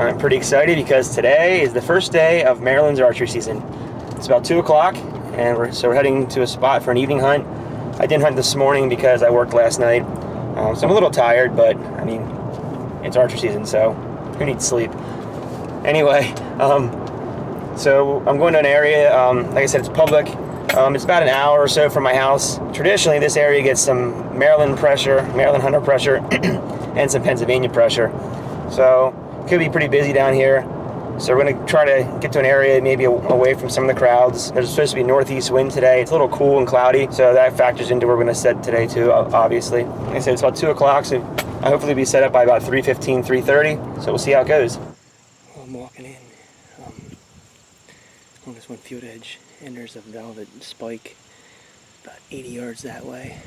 I'm pretty excited because today is the first day of Maryland's archery season. It's about 2 o'clock, and we're heading to a spot for an evening hunt. I didn't hunt this morning because I worked last night, so I'm a little tired, but I mean, it's archery season, so who needs sleep? Anyway, so I'm going to an area, like I said, it's public. It's about an hour or so from my house. Traditionally, this area gets some Maryland hunter pressure, and some Pennsylvania pressure. So it could be pretty busy down here. So we're going to try to get to an area maybe away from some of the crowds. There's supposed to be northeast wind today. It's a little cool and cloudy, so that factors into where we're going to set today too, obviously. Like I said, it's about 2 o'clock, so I hopefully be set up by about 3:15, 3:30. So we'll see how it goes. Well, I'm walking in on this one field edge, and there's a velvet spike about 80 yards that way.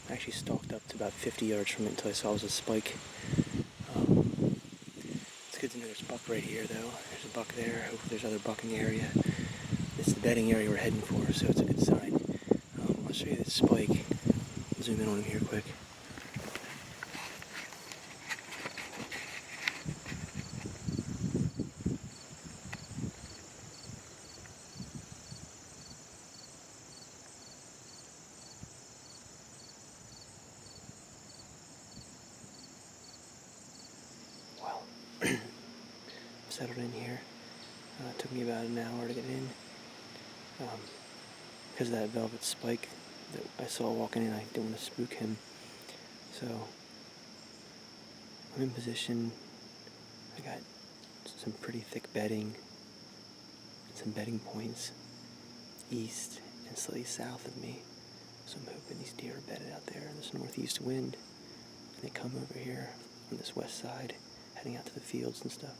I actually stalked up to about 50 yards from it until I saw it was a spike. It's good to know there's a buck right here, though. There's a buck there. Hopefully there's other buck in the area. It's the bedding area we're heading for, so it's a good sign. I'll show you this spike. Zoom in on him here quick. Settled in here. It took me about an hour to get in. Because of that velvet spike that I saw walking in, I didn't want to spook him. So I'm in position. I got some pretty thick bedding and some bedding points east and slightly south of me. So I'm hoping these deer are bedded out there in this northeast wind, and they come over here on this west side, heading out to the fields and stuff.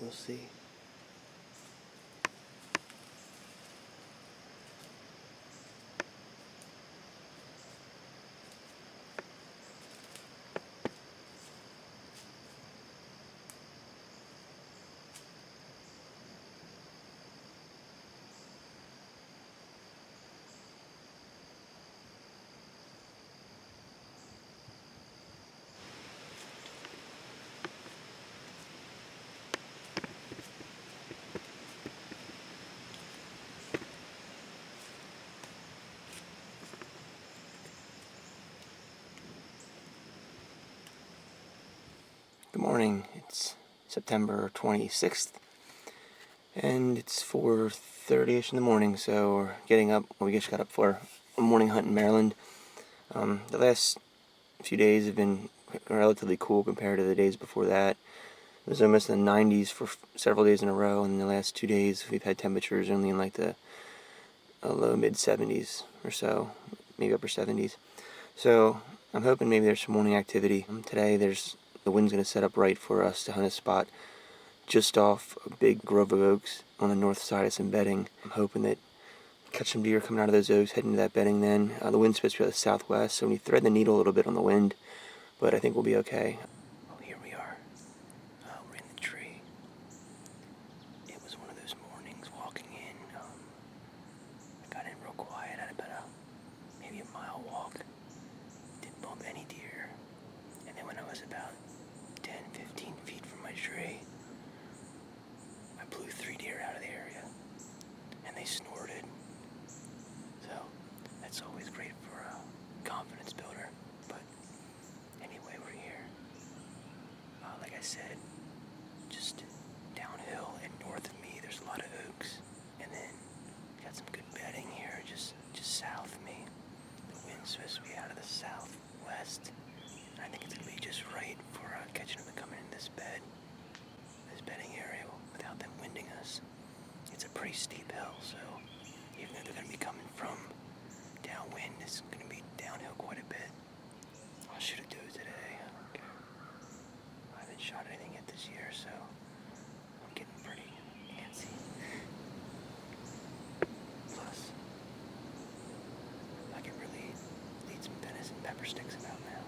We'll see. Good morning. It's September 26th, and it's 4:30ish in the morning, so we're getting up. We just got up for a morning hunt in Maryland. The last few days have been relatively cool compared to the days before that. It was almost in the 90s for several days in a row, and the last 2 days we've had temperatures only in like the low mid 70s or so, maybe upper 70s. So I'm hoping maybe there's some morning activity. Today the wind's going to set up right for us to hunt a spot just off a big grove of oaks on the north side of some bedding. I'm hoping that catch some deer coming out of those oaks, heading to that bedding then. The wind's supposed to be out of the southwest, so when you thread the needle a little bit on the wind, but I think we'll be okay. Well, here we are. We're in the tree. It was one of those mornings walking in. I got in real quiet. I had about maybe a mile walk. Didn't bump any deer. And then when I was about 10, 15 feet from my tree, I blew 3 deer out of the area, and they snorted. So that's always great for a confidence builder. But anyway, we're here. Like I said, just downhill and north of me, there's a lot of oaks, and then got some good bedding here, just south of me. The wind's supposed to be out of the southwest. I think it's going to be just right for catching them coming in this bedding area without them winding us. It's a pretty steep hill, so even though they're going to be coming from downwind, it's going to be downhill quite a bit. I'll shoot a doe today. I don't care. I haven't shot anything yet this year, so I'm getting pretty antsy. Plus, I can really lead some venison pepper sticks about now.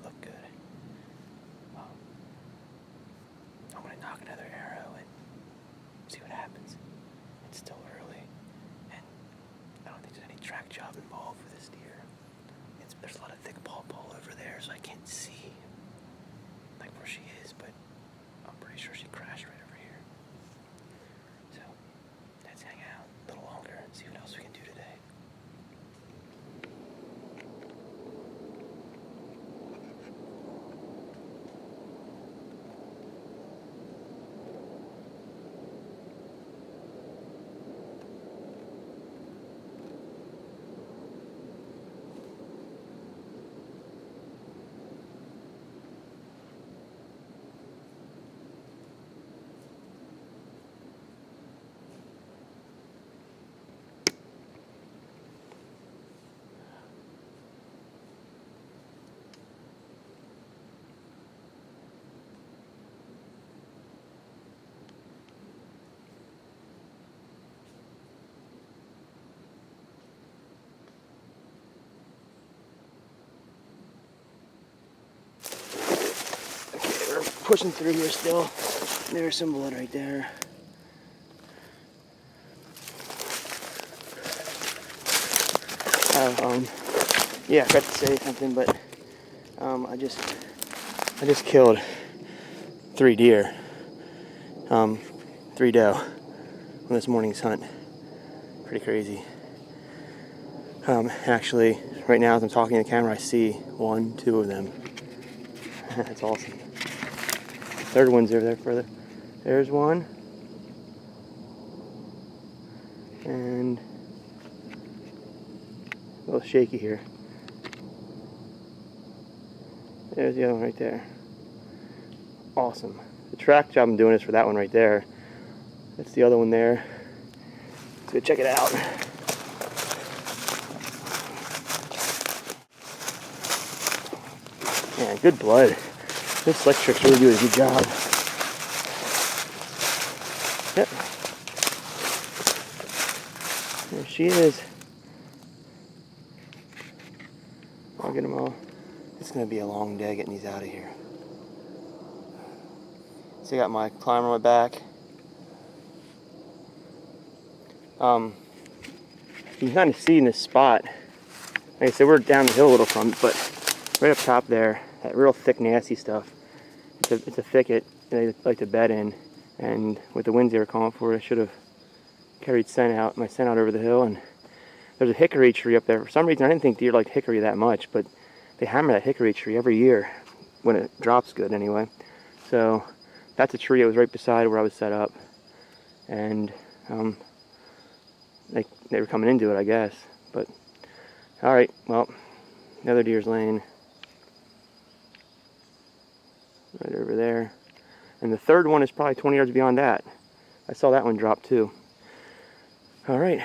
look good. I'm gonna knock another arrow and see what happens. It's still early, and I don't think there's any track job involved for this deer. There's a lot of thick pawpaw over there, so I can't see like where she is, but I'm pretty sure she crashed right over here. So let's hang out a little longer and see what else we can do today. Pushing through here still. There's some blood right there. Yeah, I forgot to say something, but I just killed 3 deer, 3 doe on this morning's hunt. Pretty crazy. Actually, right now as I'm talking to the camera, I see 1, 2 of them. That's awesome. Third one's over there further. There's one. And a little shaky here. There's the other one right there. Awesome. The track job I'm doing is for that one right there. That's the other one there. Let's go check it out. Man, good blood. This slick trick's really doing a good job. Yep. There she is. I'll get them all. It's going to be a long day getting these out of here. So I got my climber on my back. You can kind of see in this spot. Like I said, we're down the hill a little from it, but right up top there, that real thick, nasty stuff. It's a thicket they like to bed in, and with the winds they were calling for, I should have carried my scent out over the hill. And there's a hickory tree up there. For some reason, I didn't think deer liked hickory that much, but they hammer that hickory tree every year when it drops good anyway. So that's a tree that was right beside where I was set up, and they were coming into it, I guess. But all right, well, another deer's laying right over there, and the third one is probably 20 yards beyond that. I saw that one drop too. All right.